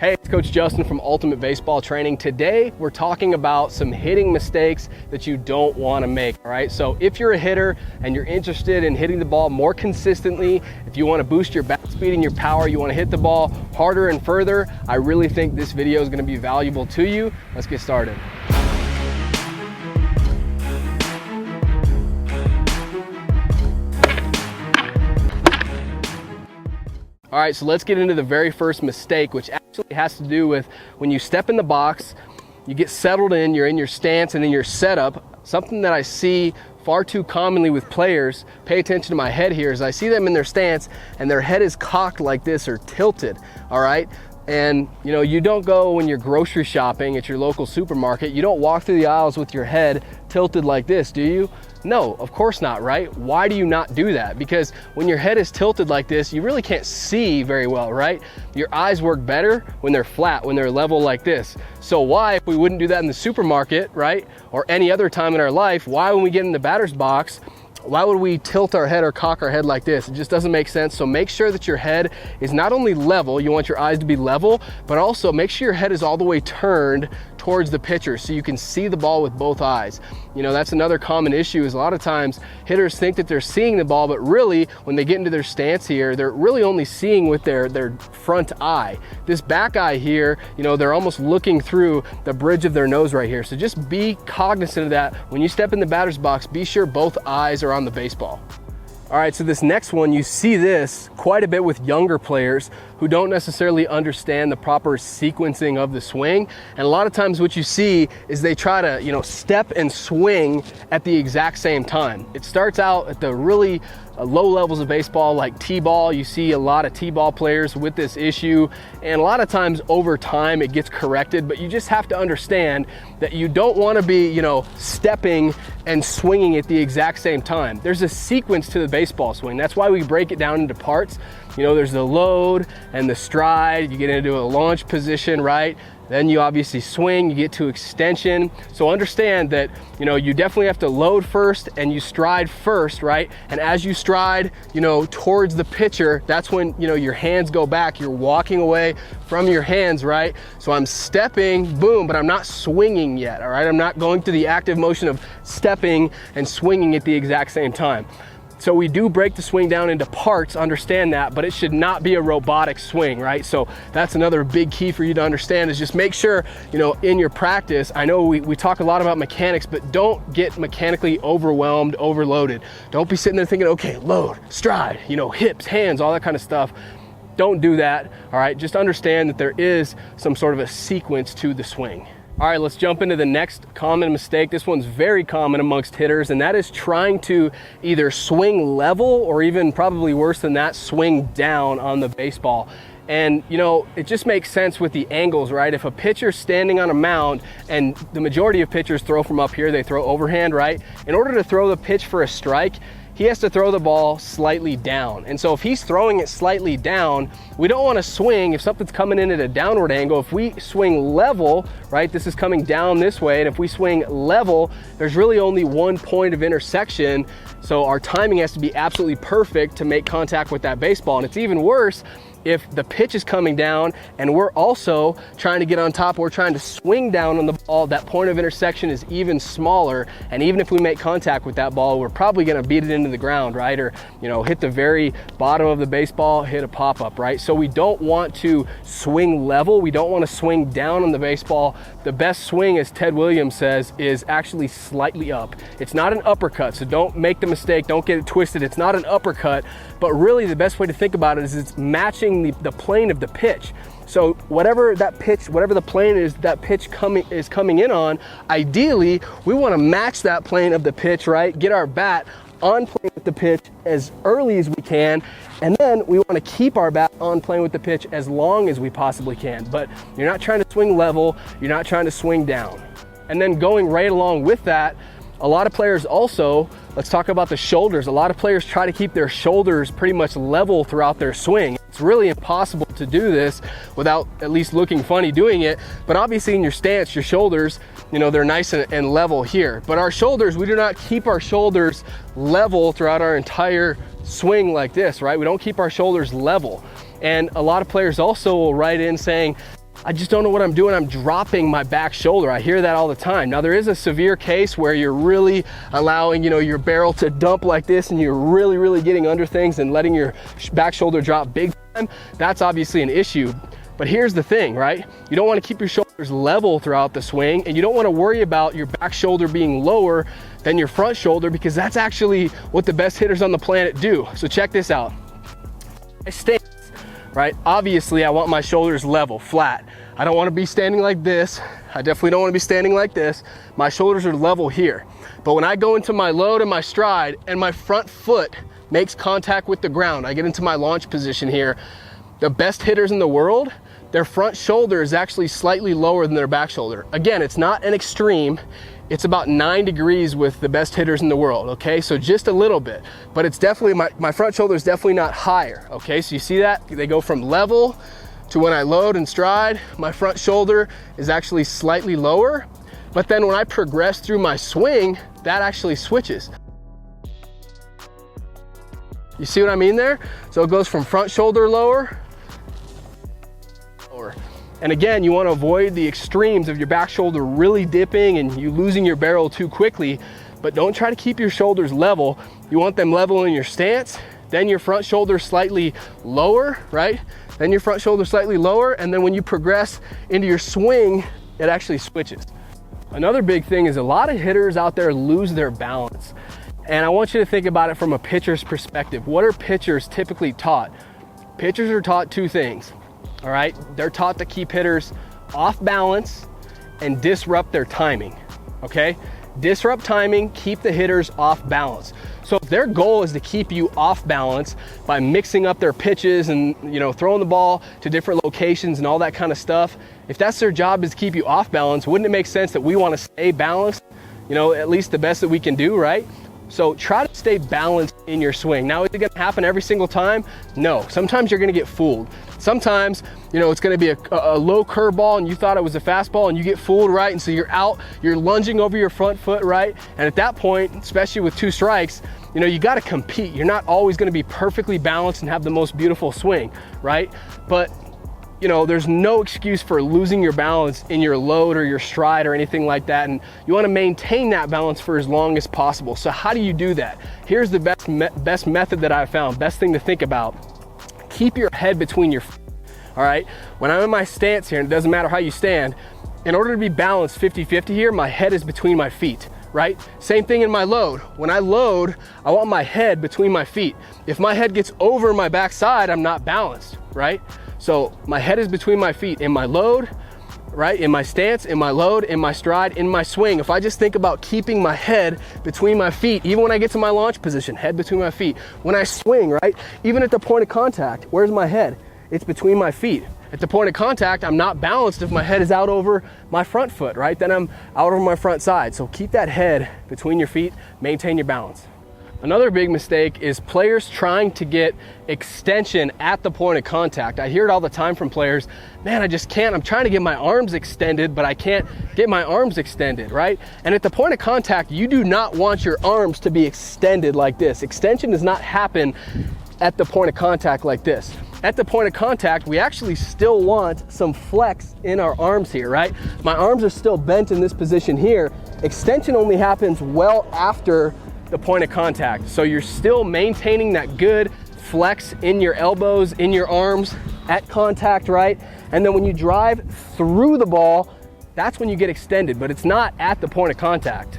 Hey, it's Coach Justin from Ultimate Baseball Training. Today, we're talking about some hitting mistakes that you don't want to make, all right? So if you're a hitter and you're interested in hitting the ball more consistently, if you want to boost your bat speed and your power, you want to hit the ball harder and further, I really think this video is going to be valuable to you. Let's get started. All right, so let's get into the very first mistake, which actually has to do with when you step in the box, you get settled in, you're in your stance and in your setup. Something that I see far too commonly with players, pay attention to my head here, is I see them in their stance and their head is cocked like this or tilted, all right? And you know, you don't go when you're grocery shopping at your local supermarket, you don't walk through the aisles with your head tilted like this, do you? No, of course not, right? Why do you not do that? Because when your head is tilted like this, you really can't see very well, right? Your eyes work better when they're flat, when they're level like this. So why, if we wouldn't do that in the supermarket, right? Or any other time in our life, why when we get in the batter's box, why would we tilt our head or cock our head like this? It just doesn't make sense. So make sure that your head is not only level, you want your eyes to be level, but also make sure your head is all the way turned towards the pitcher so you can see the ball with both eyes. You know, that's another common issue, is a lot of times hitters think that they're seeing the ball, but really when they get into their stance here, they're really only seeing with their front eye. This back eye here, you know, they're almost looking through the bridge of their nose right here. So just be cognizant of that. When you step in the batter's box, be sure both eyes are on the baseball. All right, so this next one, you see this quite a bit with younger players who don't necessarily understand the proper sequencing of the swing. And a lot of times what you see is they try to, you know, step and swing at the exact same time. It starts out at the really low levels of baseball, like T-ball. You see a lot of T-ball players with this issue, and a lot of times over time it gets corrected, but you just have to understand that you don't want to be, you know, stepping and swinging at the exact same time. There's a sequence to the baseball swing. That's why we break it down into parts. You know, there's the load and the stride. You get into a launch position, right? Then you obviously swing, you get to extension. So understand that, you know, you definitely have to load first and you stride first, right? And as you stride, you know, towards the pitcher, that's when, you know, your hands go back. You're walking away from your hands, right? So I'm stepping, boom, but I'm not swinging yet, all right? I'm not going through the active motion of stepping and swinging at the exact same time. So we do break the swing down into parts, understand that, but it should not be a robotic swing, right? So that's another big key for you to understand, is just make sure, you know, in your practice, I know we talk a lot about mechanics, but don't get mechanically overwhelmed, overloaded. Don't be sitting there thinking, okay, load, stride, you know, hips, hands, all that kind of stuff. Don't do that, all right? Just understand that there is some sort of a sequence to the swing. All right, let's jump into the next common mistake. This one's very common amongst hitters, and that is trying to either swing level or even probably worse than that, swing down on the baseball. And you know, it just makes sense with the angles, right? If a pitcher's standing on a mound, and the majority of pitchers throw from up here, they throw overhand, right? In order to throw the pitch for a strike, he has to throw the ball slightly down. And so if he's throwing it slightly down, we don't want to swing if something's coming in at a downward angle. If we swing level, right, this is coming down this way, and if we swing level, there's really only one point of intersection. So our timing has to be absolutely perfect to make contact with that baseball. And it's even worse if the pitch is coming down and we're also trying to get on top, we're trying to swing down on the ball, that point of intersection is even smaller. And even if we make contact with that ball, we're probably gonna beat it into the ground, right? Or, you know, hit the very bottom of the baseball, hit a pop-up, right? So we don't want to swing level. We don't want to swing down on the baseball. The best swing, as Ted Williams says, is actually slightly up. It's not an uppercut, so don't make the mistake, don't get it twisted. It's not an uppercut, but really the best way to think about it is it's matching the plane of the pitch. So whatever that pitch, whatever the plane is that pitch is coming in on, ideally we want to match that plane of the pitch, right? Get our bat on plane with the pitch as early as we can, and then we want to keep our bat on plane with the pitch as long as we possibly can. But you're not trying to swing level, you're not trying to swing down. And then going right along with that, a lot of players also, let's talk about the shoulders. A lot of players try to keep their shoulders pretty much level throughout their swing. It's really impossible to do this without at least looking funny doing it. But obviously in your stance, your shoulders, you know, they're nice and level here. But our shoulders, we do not keep our shoulders level throughout our entire swing like this, right? We don't keep our shoulders level. And a lot of players also will write in saying, I just don't know what I'm doing. I'm dropping my back shoulder. I hear that all the time. Now there is a severe case where you're really allowing, your barrel to dump like this and you're really getting under things and letting your back shoulder drop big time. That's obviously an issue. But here's the thing, right? You don't want to keep your shoulders level throughout the swing, and you don't want to worry about your back shoulder being lower than your front shoulder, because that's actually what the best hitters on the planet do. So check this out. I stance, right? Obviously, I want my shoulders level, flat. I don't want to be standing like this. I definitely don't want to be standing like this. My shoulders are level here. But when I go into my load and my stride and my front foot makes contact with the ground, I get into my launch position here. The best hitters in the world, their front shoulder is actually slightly lower than their back shoulder. Again, it's not an extreme. It's about 9 degrees with the best hitters in the world, okay? So just a little bit, but it's definitely, my front shoulder is definitely not higher, okay? So you see that? They go from level to when I load and stride, my front shoulder is actually slightly lower, but then when I progress through my swing, that actually switches. You see what I mean there? So it goes from front shoulder lower. And again, you want to avoid the extremes of your back shoulder really dipping and you losing your barrel too quickly, but don't try to keep your shoulders level. You want them level in your stance, then your front shoulder slightly lower, right? Then your front shoulder slightly lower, and then when you progress into your swing, it actually switches. Another big thing is a lot of hitters out there lose their balance. And I want you to think about it from a pitcher's perspective. What are pitchers typically taught? Pitchers are taught 2 things. All right, they're taught to keep hitters off balance and disrupt their timing, okay? Disrupt timing, keep the hitters off balance. So if their goal is to keep you off balance by mixing up their pitches and throwing the ball to different locations and all that kind of stuff, if that's their job, is to keep you off balance, wouldn't it make sense that we want to stay balanced, at least the best that we can do, right? So try to stay balanced in your swing. Now, is it gonna happen every single time? No, sometimes you're gonna get fooled. Sometimes, it's gonna be a low curveball and you thought it was a fastball and you get fooled, right? And so you're lunging over your front foot, right? And at that point, especially with 2 strikes, you gotta compete. You're not always gonna be perfectly balanced and have the most beautiful swing, right? But there's no excuse for losing your balance in your load or your stride or anything like that. And you want to maintain that balance for as long as possible. So how do you do that? Here's the best method that I've found, best thing to think about. Keep your head between your feet, all right? When I'm in my stance here, and it doesn't matter how you stand, in order to be balanced 50-50 here, my head is between my feet, right? Same thing in my load. When I load, I want my head between my feet. If my head gets over my backside, I'm not balanced, right? So my head is between my feet in my load, right? In my stance, in my load, in my stride, in my swing. If I just think about keeping my head between my feet, even when I get to my launch position, head between my feet. When I swing, right? Even at the point of contact, where's my head? It's between my feet. At the point of contact, I'm not balanced if my head is out over my front foot, right? Then I'm out over my front side. So keep that head between your feet, maintain your balance. Another big mistake is players trying to get extension at the point of contact. I hear it all the time from players, man, I just can't. I'm trying to get my arms extended, but I can't get my arms extended, right? And at the point of contact, you do not want your arms to be extended like this. Extension does not happen at the point of contact like this. At the point of contact, we actually still want some flex in our arms here, right? My arms are still bent in this position here. Extension only happens well after the point of contact. So you're still maintaining that good flex in your elbows, in your arms at contact, right? And then when you drive through the ball, that's when you get extended, but it's not at the point of contact.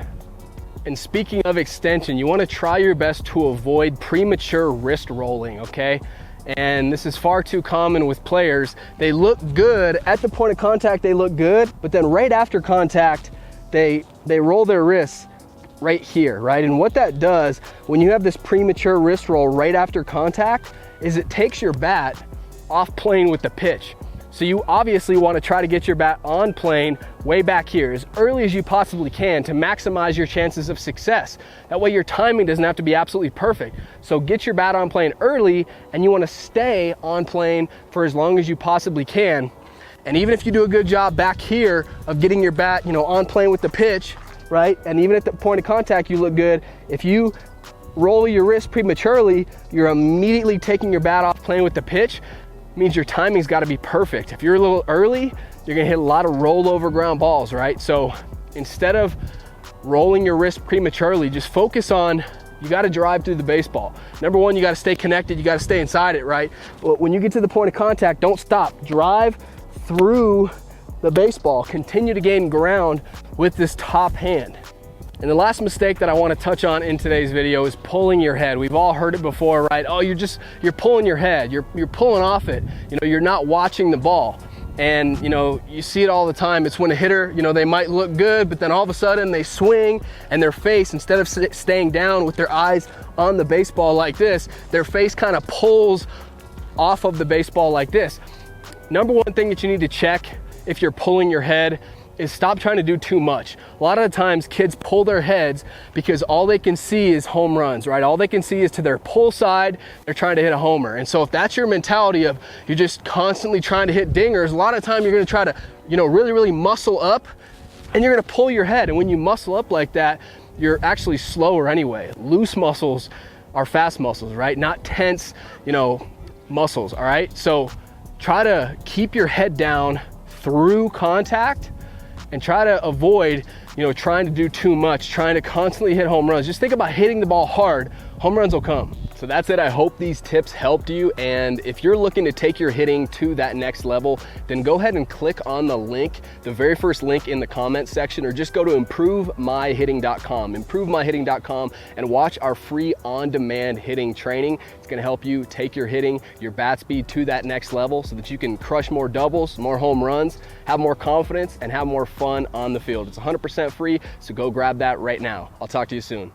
And speaking of extension, you want to try your best to avoid premature wrist rolling, okay? And this is far too common with players. They look good at the point of contact, they look good, but then right after contact, they roll their wrists right here, right? And what that does when you have this premature wrist roll right after contact is it takes your bat off plane with the pitch. So you obviously want to try to get your bat on plane way back here as early as you possibly can to maximize your chances of success. That way your timing doesn't have to be absolutely perfect. So get your bat on plane early, and you want to stay on plane for as long as you possibly can. And even if you do a good job back here of getting your bat, on plane with the pitch, right? And even at the point of contact, you look good. If you roll your wrist prematurely, you're immediately taking your bat off plane with the pitch. means your timing's got to be perfect. If you're a little early, you're gonna hit a lot of rollover ground balls, right? So instead of rolling your wrist prematurely, just focus on, you got to drive through the baseball. Number one, you got to stay connected, you got to stay inside it, right? But when you get to the point of contact, don't stop. Drive through the baseball, continue to gain ground with this top hand. And the last mistake that I want to touch on in today's video is pulling your head. We've all heard it before, right? Oh, you're pulling your head, you're pulling off it. You know, you're not watching the ball. And you know, you see it all the time. It's when a hitter, you know, they might look good, but then all of a sudden they swing and their face, instead of staying down with their eyes on the baseball like this, their face kind of pulls off of the baseball like this. Number one thing that you need to check if you're pulling your head is stop trying to do too much. A lot of the times kids pull their heads because all they can see is home runs, right? All they can see is to their pull side, they're trying to hit a homer. And so if that's your mentality of you're just constantly trying to hit dingers, a lot of the time you're gonna try to, you know, really muscle up and you're gonna pull your head. And when you muscle up like that, you're actually slower anyway. Loose muscles are fast muscles, right? Not tense, you know, muscles, all right? So try to keep your head down through contact and try to avoid, you know, trying to do too much, trying to constantly hit home runs. Just think about hitting the ball hard, home runs will come. So that's it. I hope these tips helped you. And if you're looking to take your hitting to that next level, then go ahead and click on the link, the very first link in the comments section, or just go to improvemyhitting.com, improvemyhitting.com, and watch our free on-demand hitting training. It's gonna help you take your hitting, your bat speed to that next level so that you can crush more doubles, more home runs, have more confidence, and have more fun on the field. It's 100% free, so go grab that right now. I'll talk to you soon.